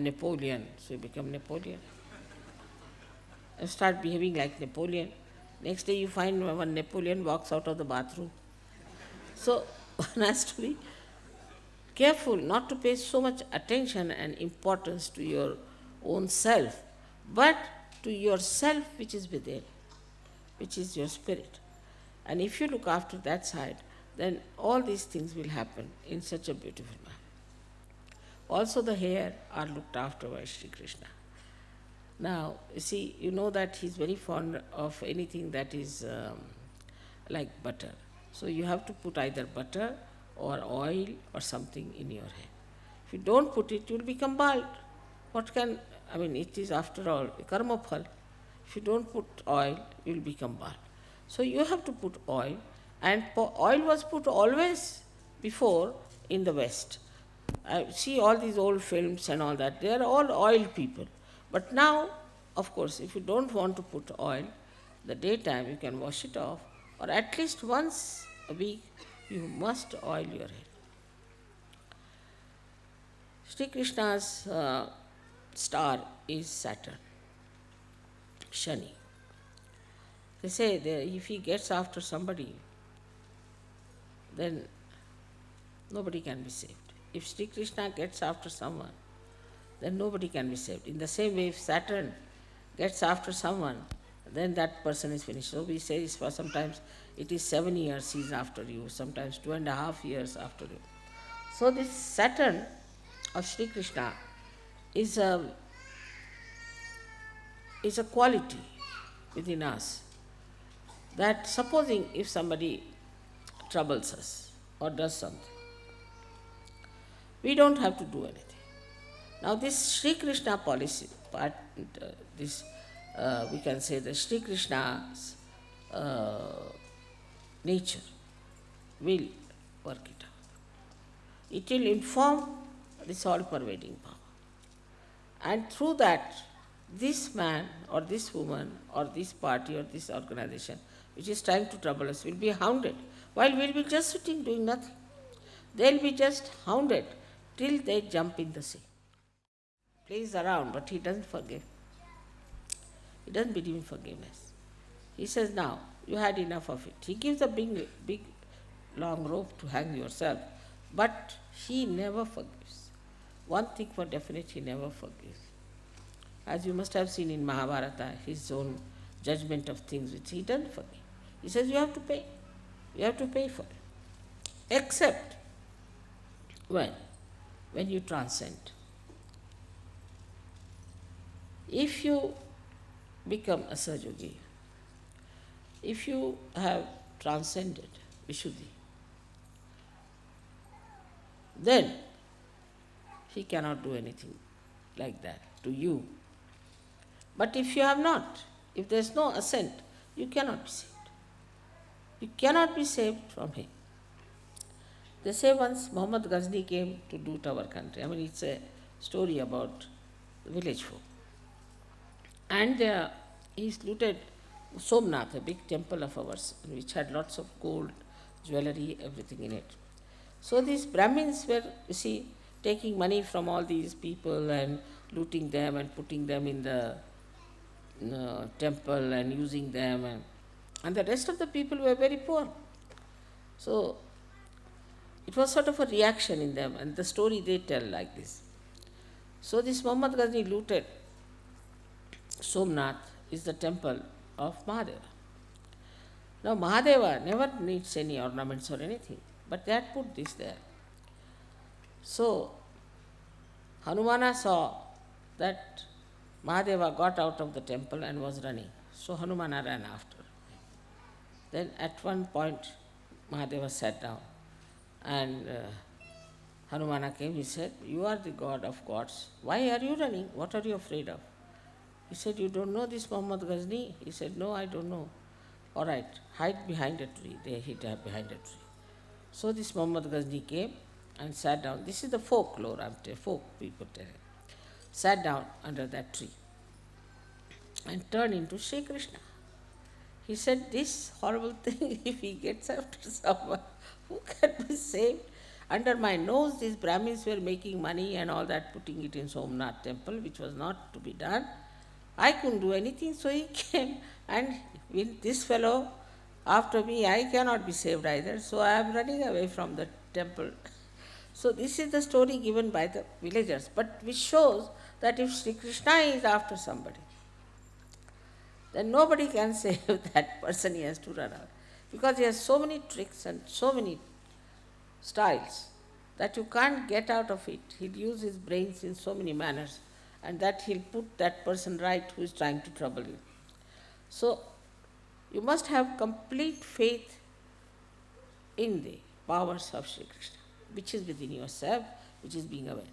Napoleon, so you become Napoleon. And start behaving like Napoleon. Next day you find when Napoleon walks out of the bathroom. So one has to be careful not to pay so much attention and importance to your own self, but to yourself which is within, which is your spirit. And if you look after that side, then all these things will happen in such a beautiful manner. Also the hair are looked after by Shri Krishna. Now, you see, you know that he's very fond of anything that is like butter. So you have to put either butter or oil or something in your hair. If you don't put it, you will become bald. It is after all a karma phal. If you don't put oil, you will become bald. So you have to put oil, and oil was put always before in the West. I see all these old films and all that, they are all oil people. But now, of course, if you don't want to put oil, the daytime you can wash it off, or at least once a week you must oil your hair. Sri Krishna's star is Saturn, Shani. They say that if he gets after somebody, then nobody can be saved. If Sri Krishna gets after someone, then nobody can be saved. In the same way, if Saturn gets after someone, then that person is finished. So we say for sometimes it is 7 years he is after you, sometimes 2.5 years after you. So this Saturn of Sri Krishna is a quality within us, that supposing if somebody troubles us or does something, we don't have to do anything. Now this Shri Krishna policy, we can say the Shri Krishna's nature will work it out. It will inform this all-pervading power. And through that, this man or this woman or this party or this organization which is trying to trouble us will be hounded, while we will be just sitting doing nothing. They will be just hounded till they jump in the sea. Plays around, but he doesn't forgive. He doesn't believe in forgiveness. He says, now, you had enough of it. He gives a big, long rope to hang yourself, but he never forgives. One thing for definite, he never forgives. As you must have seen in Mahabharata, his own judgment of things which he doesn't forgive. He says, you have to pay. You have to pay for it. Except when you transcend. If you become a Sahajogi, if you have transcended Vishuddhi, then he cannot do anything like that to you. But if you have not, if there is no ascent, you cannot be saved. You cannot be saved from him. They say once Muhammad Ghazni came to loot our country. It's a story about the village folk. And he looted Somnath, a big temple of ours, which had lots of gold, jewelry, everything in it. So these Brahmins were, taking money from all these people and looting them and putting them in the temple and using them. And the rest of the people were very poor. So it was sort of a reaction in them, and the story they tell like this. So this Muhammad Ghazni looted Somnath, is the temple of Mahadeva. Now Mahadeva never needs any ornaments or anything, but they had put this there. So Hanumana saw that Mahadeva got out of the temple and was running. So Hanumana ran after. Then at one point Mahadeva sat down and Hanumana came. He said, "You are the god of gods. Why are you running? What are you afraid of?" He said, "You don't know this Muhammad Ghazni?" He said, "No, I don't know." "All right, hide behind a tree." They hid behind a tree. So this Muhammad Ghazni came and sat down. This is the folklore, folk people tell. Sat down under that tree and turned into Shri Krishna. He said, "This horrible thing, if he gets after someone, who can be saved? Under my nose, these Brahmins were making money and all that, putting it in Somnath temple, which was not to be done. I couldn't do anything, so he came, and with this fellow after me, I cannot be saved either, so I am running away from the temple." So this is the story given by the villagers, but which shows that if Sri Krishna is after somebody, then nobody can save that person. He has to run away, because he has so many tricks and so many styles that you can't get out of it. He'll use his brains in so many manners, and that he'll put that person right who is trying to trouble you. So you must have complete faith in the powers of Shri Krishna, which is within yourself, which is being aware.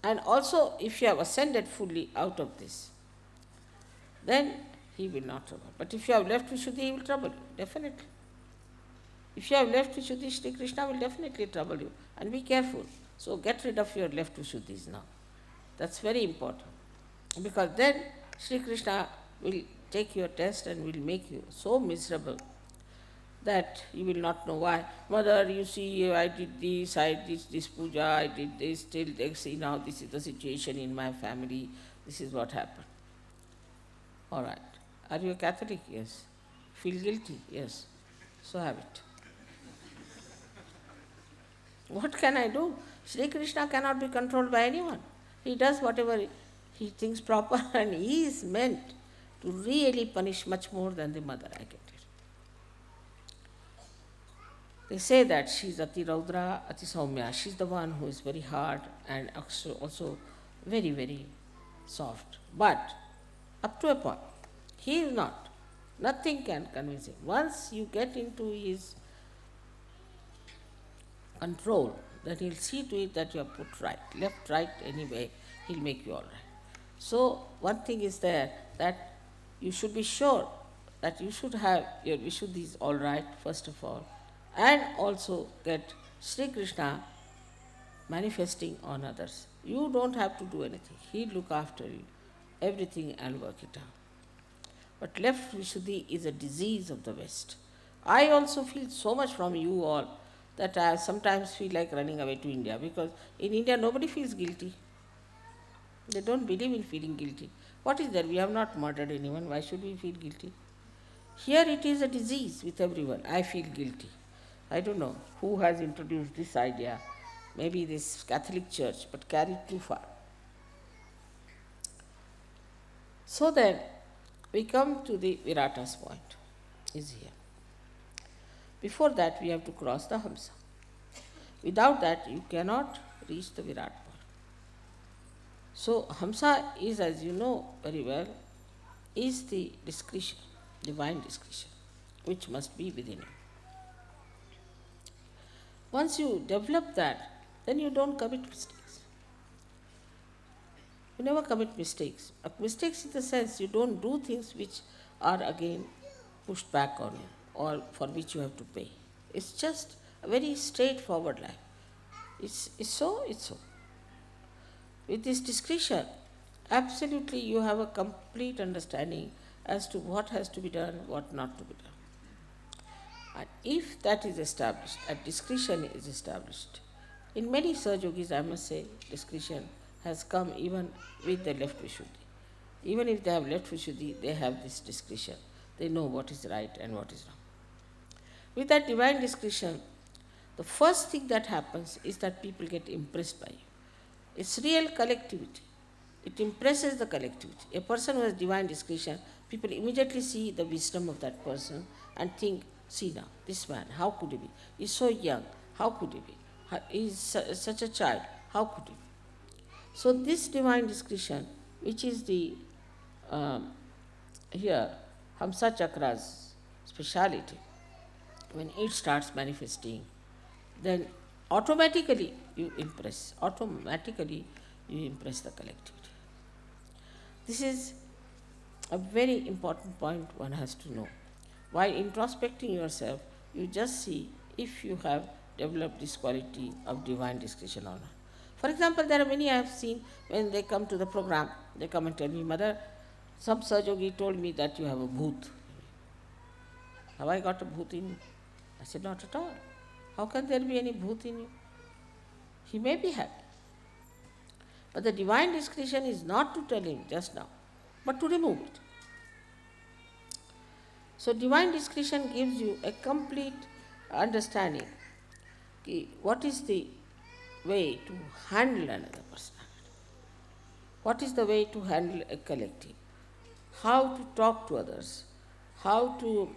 And also, if you have ascended fully out of this, then he will not trouble. But if you have left Vishuddhi, he will trouble you, definitely. If you have left Vishuddhi, Shri Krishna will definitely trouble you. And be careful. So get rid of your left Vishuddhis now. That's very important. Because then Shri Krishna will take your test and will make you so miserable that you will not know why. Mother, you see, I did this puja, I did this, till they see now this is the situation in my family, this is what happened. All right. Are you a Catholic? Yes. Feel guilty? Yes. So have it. What can I do? Sri Krishna cannot be controlled by anyone. He does whatever he thinks proper, and he is meant to really punish much more than the mother, I can tell you. They say that she is Ati Raudra, Ati Saumya. She is the one who is very hard and also very, very soft. But up to a point, he is not. Nothing can convince him. Once you get into his control, then he'll see to it that you are put right, left, right, anyway, he'll make you all right. So one thing is there, that you should be sure that you should have your Vishuddhis all right, first of all, and also get Sri Krishna manifesting on others. You don't have to do anything. He'll look after you, everything, and work it out. But left Vishuddhi is a disease of the West. I also feel so much from you all that I sometimes feel like running away to India, because in India nobody feels guilty. They don't believe in feeling guilty. What is there? We have not murdered anyone. Why should we feel guilty? Here it is a disease with everyone. I feel guilty. I don't know who has introduced this idea. Maybe this Catholic Church, but carried too far. So then, we come to the Virata's point, is here. Before that, we have to cross the Hamsa. Without that, you cannot reach the Virat point. So, Hamsa is, as you know very well, is the discretion, divine discretion, which must be within you. Once you develop that, then you don't commit mistakes. You never commit mistakes. Mistakes in the sense you don't do things which are again pushed back on you or for which you have to pay. It's just a very straightforward life. It's so, it's so. With this discretion, absolutely you have a complete understanding as to what has to be done, what not to be done. And if that is established, that discretion is established, in many Sahaj Yogis, I must say, discretion has come even with the left Vishuddhi. Even if they have left Vishuddhi, they have this discretion. They know what is right and what is wrong. With that divine discretion, the first thing that happens is that people get impressed by you. It's real collectivity. It impresses the collectivity. A person who has divine discretion, people immediately see the wisdom of that person and think, see now, this man, how could he be? He's so young, how could he be? He's such a child, how could he be? So this divine discretion, which is the, here, Hamsa Chakra's speciality, when it starts manifesting, then automatically you impress the collectivity. This is a very important point one has to know. While introspecting yourself, you just see if you have developed this quality of divine discretion or not. For example, there are many I have seen when they come to the program, they come and tell me, Mother, some Sahajogi told me that you have a bhoot. Have I got a bhoot in you? I said, not at all. How can there be any bhoot in you? He may be happy. But the divine discretion is not to tell him just now, but to remove it. So divine discretion gives you a complete understanding what is the way to handle another person, what is the way to handle a collective, how to talk to others, how to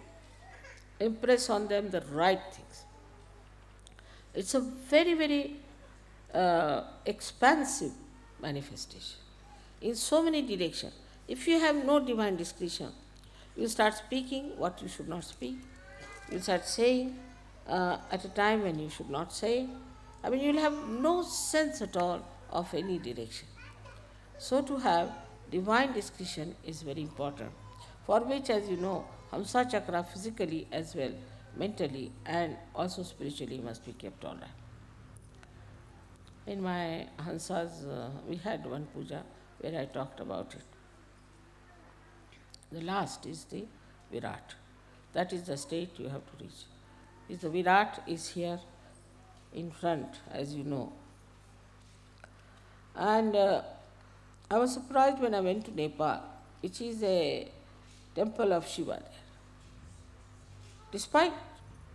impress on them the right things. It's a very, very expansive manifestation in so many directions. If you have no divine discretion, you start speaking what you should not speak. You start saying at a time when you should not say. I mean, you'll have no sense at all of any direction. So to have divine discretion is very important, for which, as you know, Hamsa Chakra physically as well, mentally and also spiritually must be kept all right. In my Hansas, we had one puja where I talked about it. The last is the Virat. That is the state you have to reach. Is the Virat is here in front, as you know. And I was surprised when I went to Nepal, which is a temple of Shiva there. Despite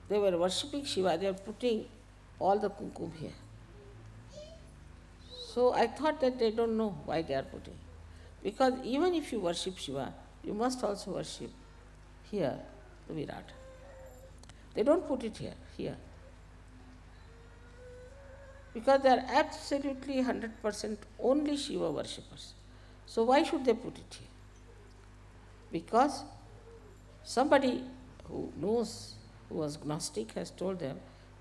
they were worshipping Shiva, they are putting all the kumkum here. So I thought that they don't know why they are putting. Because even if you worship Shiva, you must also worship here the Virat. They don't put it here. Because they are absolutely 100% only Shiva worshippers. So why should they put it here? Because somebody who knows, who was Gnostic, has told them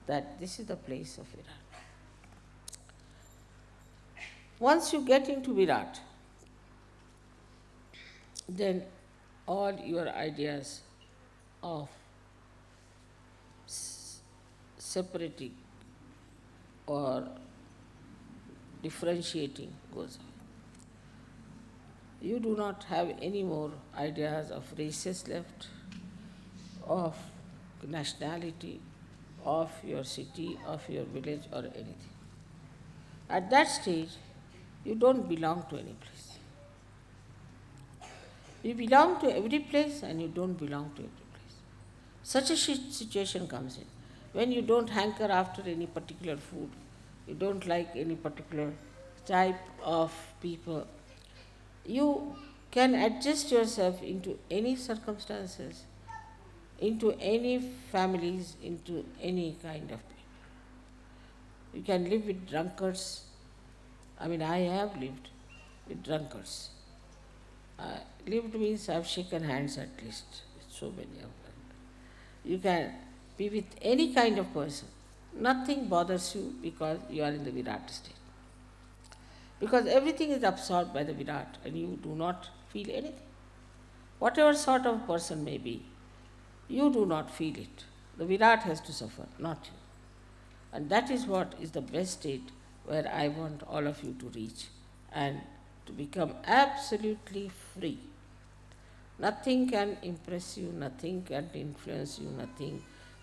that this is the place of Virat. Once you get into Virat, then all your ideas of separating or differentiating goes away. You do not have any more ideas of races left, of nationality, of your city, of your village or anything. At that stage, you don't belong to any place. You belong to every place and you don't belong to every place. Such a situation comes in when you don't hanker after any particular food, you don't like any particular type of people. You can adjust yourself into any circumstances, into any families, into any kind of people. You can live with drunkards. I mean, I have lived with drunkards. Lived means I have shaken hands at least with so many of them. You can be with any kind of person. Nothing bothers you because you are in the Virat state. Because everything is absorbed by the Virat and you do not feel anything. Whatever sort of person may be, you do not feel it. The Virat has to suffer, not you. And that is what is the best state where I want all of you to reach and to become absolutely free. Nothing can impress you, nothing can influence you, nothing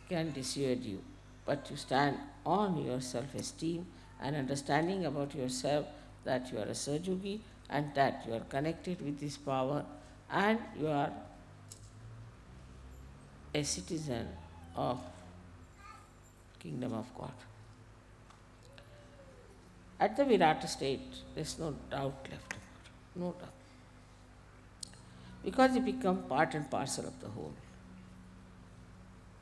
can dissuade you, but you stand on your self-esteem and understanding about yourself that you are a Sahajogi and that you are connected with this power and you are a citizen of Kingdom of God. At the Virat state, there is no doubt left about it, no doubt. Because you become part and parcel of the whole.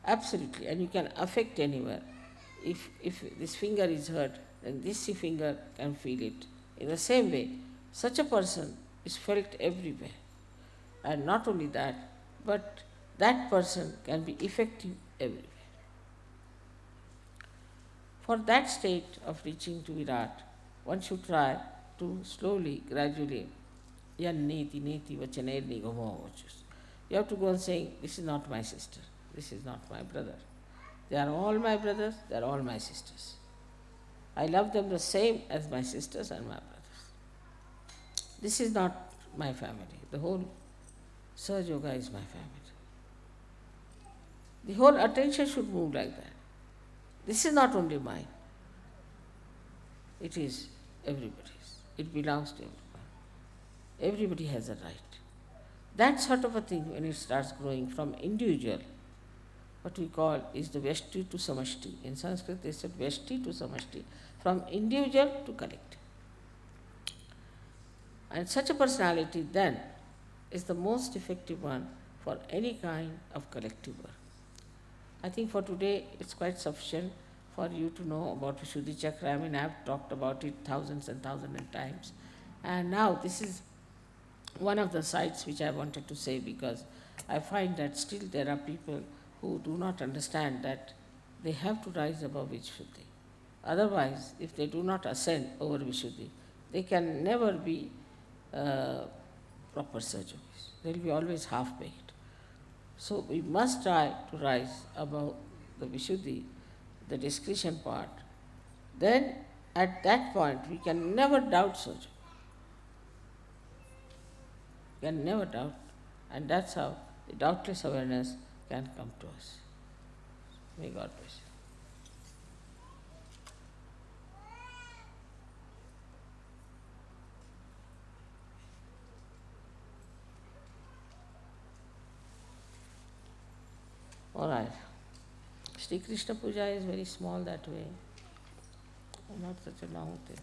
Absolutely, and you can affect anywhere. If this finger is hurt, then this finger can feel it. In the same way, such a person is felt everywhere. And not only that, but that person can be effective everywhere. For that state of reaching to Virat, one should try to slowly, gradually, yan neti neti vachaner nigamo vachus. You have to go on saying, this is not my sister, this is not my brother. They are all my brothers, they are all my sisters. I love them the same as my sisters and my brothers. This is not my family. The whole Sahaja Yoga is my family. The whole attention should move like that. This is not only mine, it is everybody's. It belongs to everyone. Everybody has a right. That sort of a thing, when it starts growing from individual, what we call is the Vyashti to Samashti. In Sanskrit they said Vyashti to Samashti, from individual to collective. And such a personality then is the most effective one for any kind of collective work. I think for today it's quite sufficient for you to know about Vishuddhi Chakra. I mean, I have talked about it thousands and thousands of times. And now this is one of the sides which I wanted to say, because I find that still there are people who do not understand that they have to rise above Vishuddhi. Otherwise, if they do not ascend over Vishuddhi, they can never be proper Sajogis. They will be always half-baked. So we must try to rise above the Vishuddhi, the discretion part. Then at that point we can never doubt Sajo. We can never doubt. And that's how the doubtless awareness can come to us. May God bless you. All right. Shri Krishna Puja is very small that way, not such a long thing.